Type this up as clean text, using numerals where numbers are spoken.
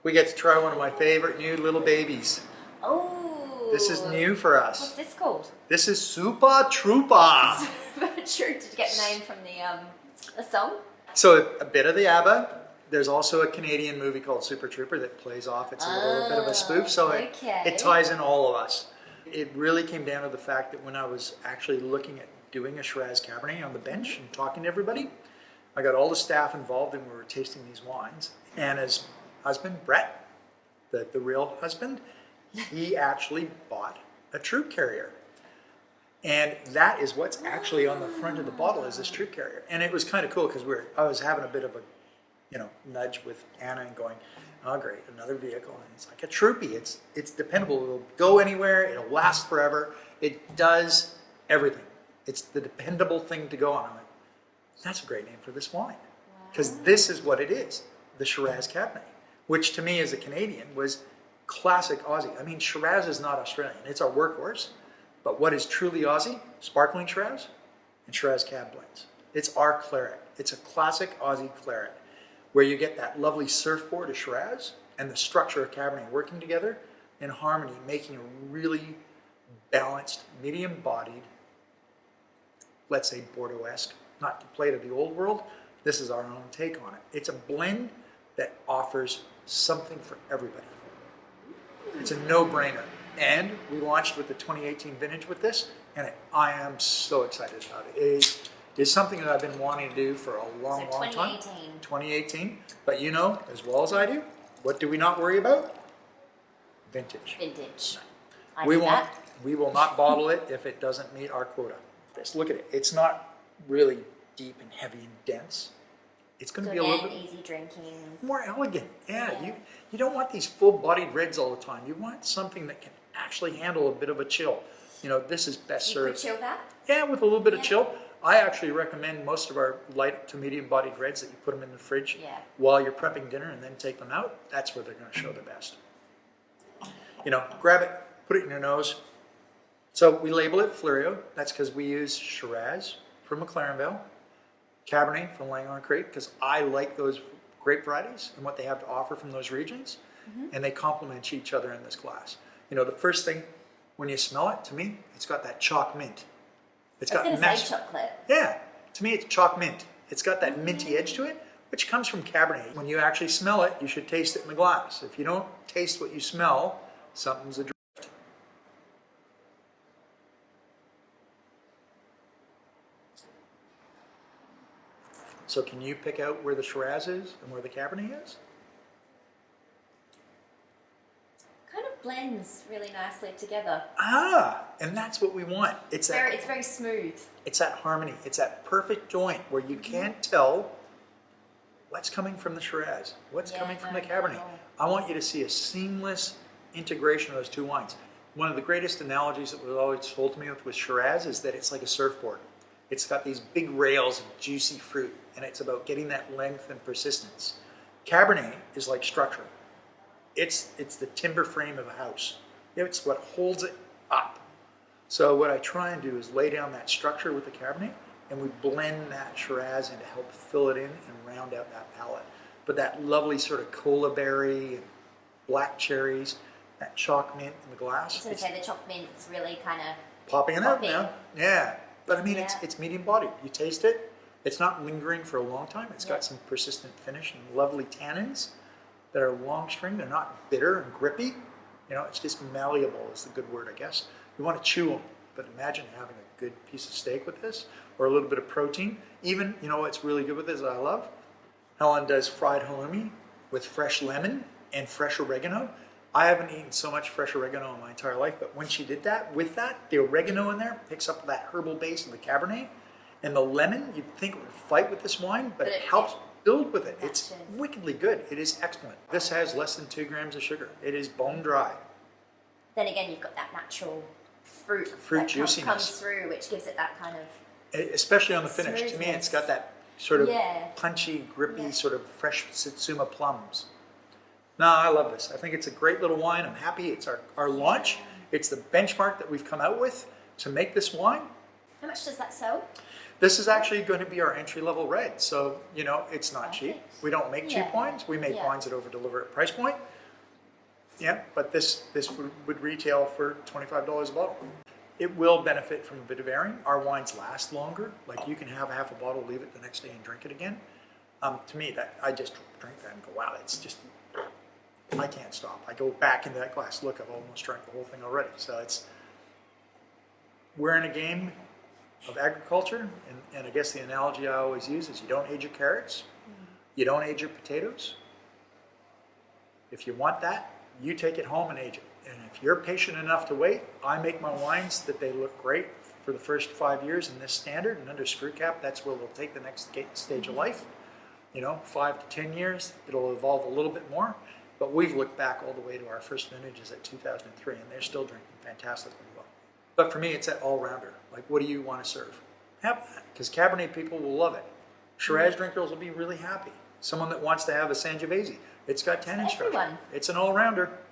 we get to try one of my favorite new little babies. Oh. This is new for us. What's this called? This is Super Troopie. True. Did you get the name from the song? So a bit of the ABBA. There's also a Canadian movie called Super Trooper that plays off. It's a little bit of a spoof, so it ties in all of us. It really came down to the fact that when I was actually looking at doing a Shiraz Cabernet on the bench and talking to everybody, I got all the staff involved and we were tasting these wines. Anna's husband, Brett, the real husband, he actually bought a troop carrier. And that is what's actually on the front of the bottle is this troop carrier. And it was kind of cool because I was having a bit of a nudge with Anna and going, oh great, another vehicle. And it's like a Troopie. It's dependable. It'll go anywhere. It'll last forever. It does everything. It's the dependable thing to go on. I'm like, that's a great name for this wine. Because this is what it is, the Shiraz Cabernet, which to me as a Canadian was classic Aussie. I mean, Shiraz is not Australian. It's our workhorse. But what is truly Aussie? Sparkling Shiraz and Shiraz Cab blends. It's our claret. It's a classic Aussie claret, where you get that lovely surfboard of Shiraz and the structure of Cabernet working together in harmony, making a really balanced, medium-bodied, let's say Bordeaux-esque, not to play to the old world. This is our own take on it. It's a blend that offers something for everybody. It's a no-brainer. And we launched with the 2018 vintage with this, and I am so excited about it. It is something that I've been wanting to do for a long time. 2018. But you know, as well as I do, what do we not worry about? Vintage. Vintage. We will not bottle it if it doesn't meet our quota. Just look at it. It's not really deep and heavy and dense. It's going to be a little bit easy drinking, more elegant. Yeah. You don't want these full-bodied reds all the time. You want something that can actually handle a bit of a chill. You know, this is best served. You could chill that? Yeah, with a little bit of chill. I actually recommend most of our light to medium-bodied reds that you put them in the fridge while you're prepping dinner and then take them out. That's where they're going to show the best. You know, grab it, put it in your nose. So we label it Fleuriot. That's because we use Shiraz from McLaren Vale, Cabernet from Langhorne Creek, because I like those grape varieties and what they have to offer from those regions, and they complement each other in this glass. You know, the first thing when you smell it, to me, it's got that Choc Mint. It's got chocolate. Yeah, to me it's Choc Mint. It's got that minty edge to it, which comes from Cabernet. When you actually smell it, you should taste it in the glass. If you don't taste what you smell, something's adrift. So can you pick out where the Shiraz is and where the Cabernet is? Kind of blends really nicely together. And that's what we want. It's very smooth. It's that harmony. It's that perfect joint where you can't tell what's coming from the Shiraz, what's coming from the Cabernet. I want you to see a seamless integration of those two wines. One of the greatest analogies that was always told to me with Shiraz is that it's like a surfboard. It's got these big rails of juicy fruit, and it's about getting that length and persistence. Cabernet is like structure. It's the timber frame of a house. It's what holds it up. So what I try and do is lay down that structure with the Cabernet, and we blend that Shiraz in to help fill it in and round out that palate. But that lovely sort of cola berry and black cherries, that Choc Mint in the glass. I was going to say the Choc Mint's really kind of popping it out now. Yeah. But I mean, it's medium bodied. You taste it. It's not lingering for a long time. It's got some persistent finish and lovely tannins that are long string. They're not bitter and grippy. You know, it's just malleable is the good word, I guess. You want to chew them, but imagine having a good piece of steak with this or a little bit of protein. Even, you know what's really good with this I love? Helen does fried halloumi with fresh lemon and fresh oregano. I haven't eaten so much fresh oregano in my entire life, but when she did that, with that, the oregano in there picks up that herbal base of the Cabernet, and the lemon, you'd think it would fight with this wine, but it helps build with it. It's wickedly good. It is excellent. This has less than 2 grams of sugar. It is bone dry. Then again, you've got that natural fruit juiciness comes through, which gives it that kind of especially on the finish. To me, it's got that sort of punchy, grippy, sort of fresh Satsuma plums. No, I love this. I think it's a great little wine. I'm happy. It's our launch. It's the benchmark that we've come out with to make this wine. How much does that sell? This is actually going to be our entry-level red. So, you know, it's not cheap. Perfect. We don't make cheap Yeah. wines. We make Yeah. wines that over-deliver at price point. Yeah, but this would retail for $25 a bottle. It will benefit from a bit of airing. Our wines last longer. Like you can have half a bottle, leave it the next day and drink it again. To me, that I just drink that and go, wow, it's just, I can't stop. I go back into that glass. Look, I've almost drank the whole thing already. So we're in a game of agriculture, and I guess the analogy I always use is you don't age your carrots, you don't age your potatoes. If you want that, you take it home and age it. And if you're patient enough to wait, I make my wines that they look great for the first 5 years in this standard, and under screw cap, that's where they'll take the next stage of life. You know, 5 to 10 years, it'll evolve a little bit more. But we've looked back all the way to our first vintages at 2003, and they're still drinking fantastically well. But for me, it's that all-rounder. Like, what do you want to serve? Have that, because Cabernet people will love it. Shiraz drinkers will be really happy. Someone that wants to have a Sangiovese, it's got tannin structure. Everyone. It's an all-rounder.